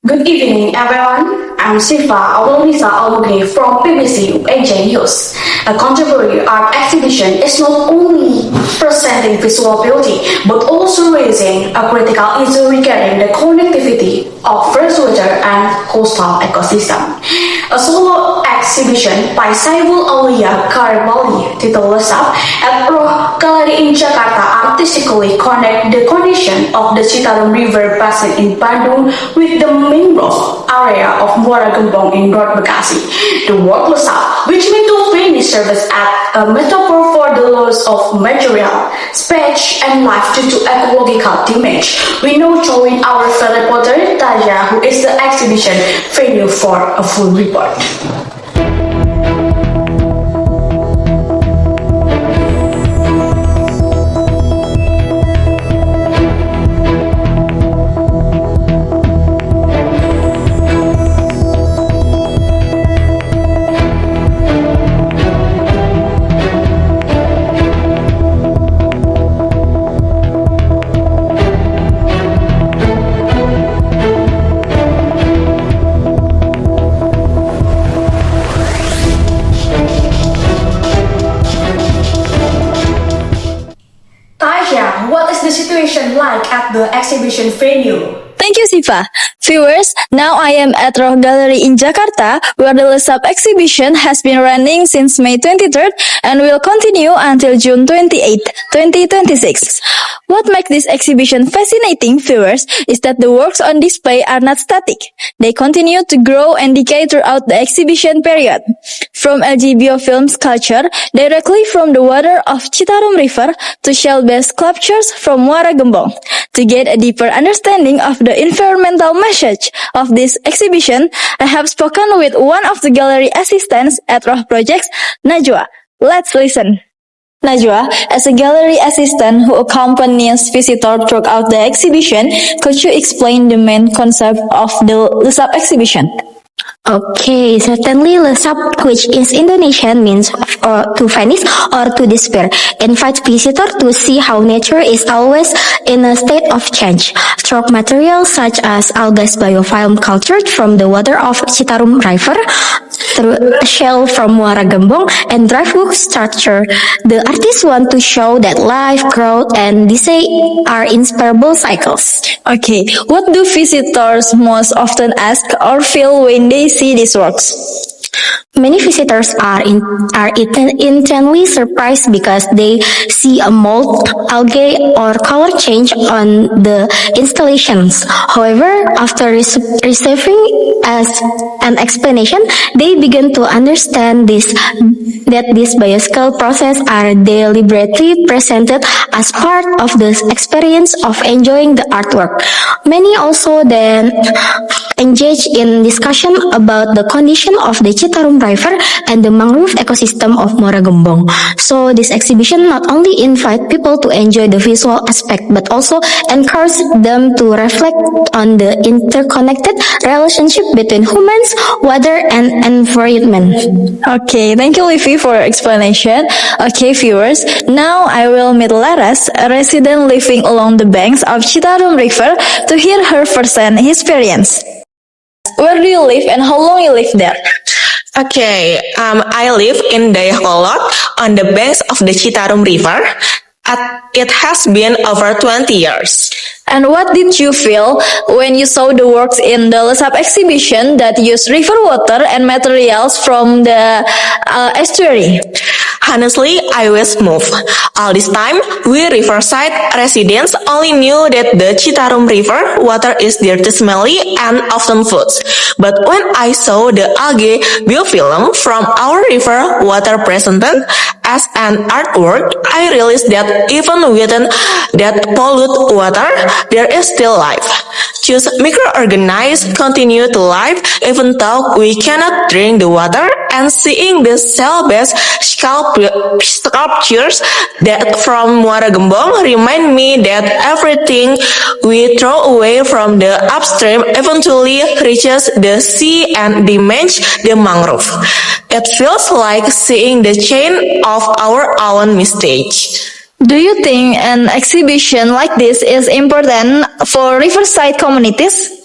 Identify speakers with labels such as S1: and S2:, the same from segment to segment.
S1: Good evening, everyone. I'm Sifa Awamisa Aluge from BBC AJ News. A contemporary art exhibition is not only presenting visual beauty, but also raising a critical issue regarding the connectivity of freshwater and coastal ecosystem. A solo exhibition by Saiful Aulia Karibali titled Lesap at Roh Gallery in Jakarta artistically connect the condition of the Citarum River basin in Bandung with the mangrove area of Muara Gembong in North Bekasi. The work Lesap, which meant to finish service as a metaphor for the loss of material, speech, and life due to ecological damage. We now join our fellow reporter Taja, who is the exhibition venue for a full report. What is the situation like at the exhibition venue?
S2: Thank you, Siva. Viewers, now I am at Roh Gallery in Jakarta, where the Lesap exhibition has been running since May 23rd and will continue until June 28, 2026. What makes this exhibition fascinating, viewers, is that the works on display are not static. They continue to grow and decay throughout the exhibition period. From LG film sculpture directly from the water of Citarum River to shell-based sculptures from Muara Gembong. To get a deeper understanding of the environmental message of this exhibition, I have spoken with one of the gallery assistants at Roh Projects, Najwa. Let's listen. Najwa, as a gallery assistant who accompanies visitors throughout the exhibition, could you explain the main concept of the Lesap exhibition?
S3: Okay, certainly Lesap, which in Indonesian means to vanish or to despair, invites visitors to see how nature is always in a state of change. Through materials such as algae biofilm cultured from the water of Citarum River, through shell from Muara Gembong, and driftwood structure, the artists want to show that life, growth, and decay are inseparable cycles.
S2: Okay, what do visitors most often ask or feel when they see these works?
S3: Many visitors are intensely surprised because they see a mold, algae, or color change on the installations. However, after receiving as an explanation, they begin to understand that these biological processes are deliberately presented as part of the experience of enjoying the artwork. Many also then engage in discussion about the condition of the Citarum River and the mangrove ecosystem of Muara Gembong. So this exhibition not only invite people to enjoy the visual aspect, but also encourage them to reflect on the interconnected relationship between humans, water, and environment.
S2: Okay, thank you, Livy, for your explanation. Okay, viewers, now I will meet Laras, a resident living along the banks of Citarum River, to hear her first-hand experience. Where do you live and how long you live there?
S4: Okay, I live in Dayakolot on the banks of the Citarum River. It has been over 20 years.
S2: And what did you feel when you saw the works in the Lesap exhibition that use river water and materials from the estuary?
S4: Honestly, I was moved. All this time, we riverside residents only knew that the Citarum River water is dirty, smelly, and often foods. But when I saw the algae biofilm from our river water presented as an artwork, I realized that even within that polluted water, there is still life. Just microorganisms continue to live even though we cannot drink the water, and seeing the cell-based sculptures that from Muara Gembong remind me that everything we throw away from the upstream eventually reaches the sea and damages the mangrove. It feels like seeing the chain of our own mistakes.
S2: Do you think an exhibition like this is important for riverside communities?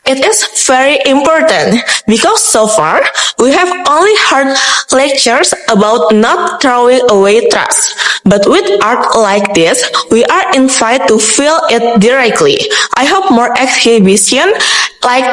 S4: It is very important because so far we have only heard lectures about not throwing away trash. But with art like this, we are invited to feel it directly. I hope more exhibitions like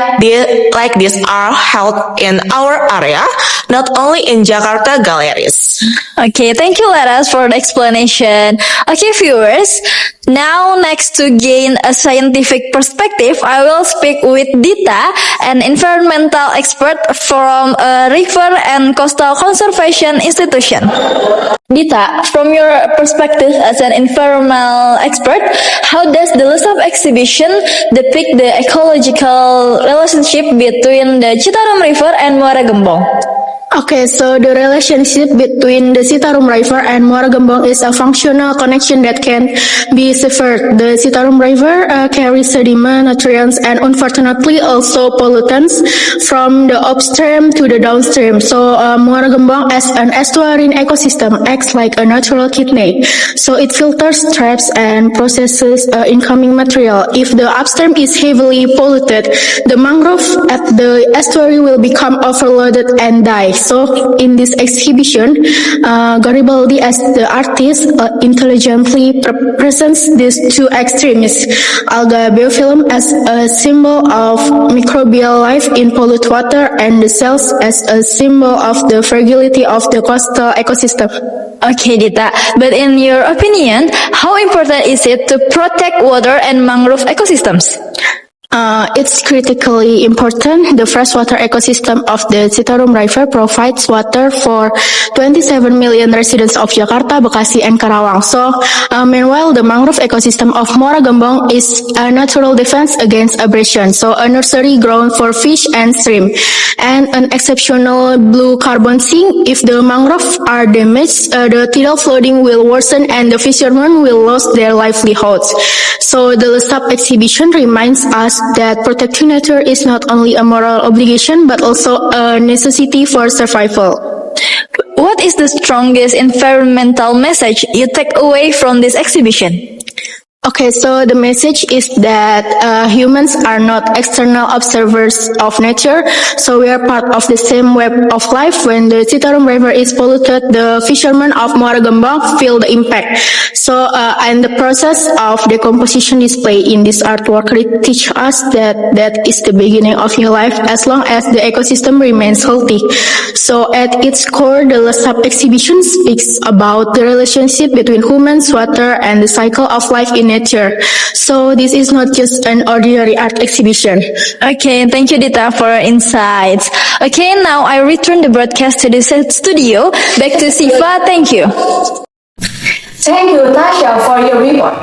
S4: this are held in our area, not only in Jakarta galleries.
S2: Okay, thank you, Laras, for the explanation. Okay, viewers, now next to gain a scientific perspective, I will speak with Dita, an environmental expert from a river and coastal conservation institution. Dita, from your perspective as an environmental expert, how does the Lesap exhibition depict the ecological relationship between the Citarum River and Muara Gembong?
S5: Okay, so the relationship between the Citarum River and Muara Gembong is a functional connection that can be severed. The Citarum River carries sediment, nutrients, and unfortunately also pollutants from the upstream to the downstream. So Muara Gembong as an estuarine ecosystem acts like a natural kidney. So it filters, traps, and processes incoming material. If the upstream is heavily polluted, the mangrove at the estuary will become overloaded and die. So in this exhibition, Garibaldi as the artist intelligently presents these two extremes. Alga biofilm as a symbol of microbial life in polluted water and the cells as a symbol of the fragility of the coastal ecosystem.
S2: Okay, Dita, but in your opinion, how important is it to protect water and mangrove ecosystems?
S5: It's critically important. The freshwater ecosystem of the Citarum River provides water for 27 million residents of Jakarta, Bekasi, and Karawang. So, meanwhile, the mangrove ecosystem of Muara Gembong is a natural defense against abrasion. So, a nursery ground for fish and shrimp, and an exceptional blue carbon sink. If the mangrove are damaged, the tidal flooding will worsen and the fishermen will lose their livelihoods. So, the Lesap exhibition reminds us that protecting nature is not only a moral obligation but also a necessity for survival.
S2: What is the strongest environmental message you take away from this exhibition?
S5: Okay, so the message is that humans are not external observers of nature, so we are part of the same web of life. When the Citarum River is polluted, the fishermen of Muara Gembong feel the impact. So, and the process of decomposition display in this artwork teach us that is the beginning of new life as long as the ecosystem remains healthy. So, at its core, the Lesap exhibition speaks about the relationship between humans, water, and the cycle of life in nature. So this is not just an ordinary art exhibition.
S2: Okay, thank you, Dita, for your insights. Okay, now I return the broadcast to the studio. Back to Siva, thank you.
S1: Thank you, Tasha, for your report.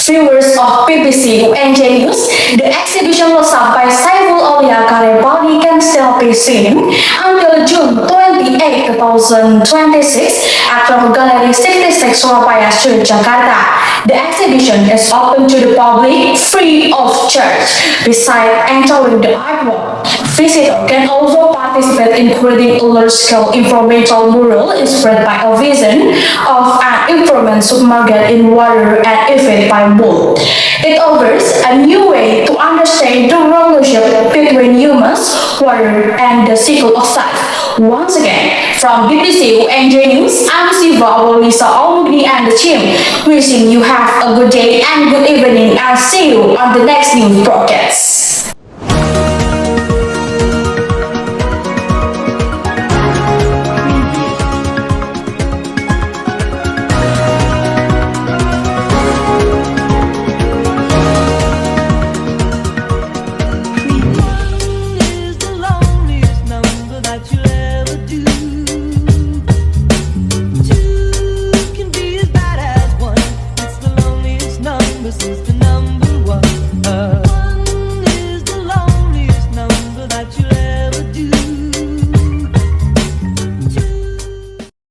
S1: Viewers of BBC UNJ News, the exhibition Lesap by Saiful Aulia Garibaldi can still be seen until June 28, 2026 at Travel Gallery 66 Surabaya Street, Jakarta. The exhibition is open to the public free of charge. Besides entering the artwork, visitors can also participate in creating a large-scale informational mural inspired by a vision of an environment submerged in water and affected by mold. It offers a new way to understand the relationship between humans, water, and the cycle of life. Once again, from BBC UNJ News, I'm Siva Lisa Omugni and the team, wishing you have a good day and good evening, and see you on the next news broadcast.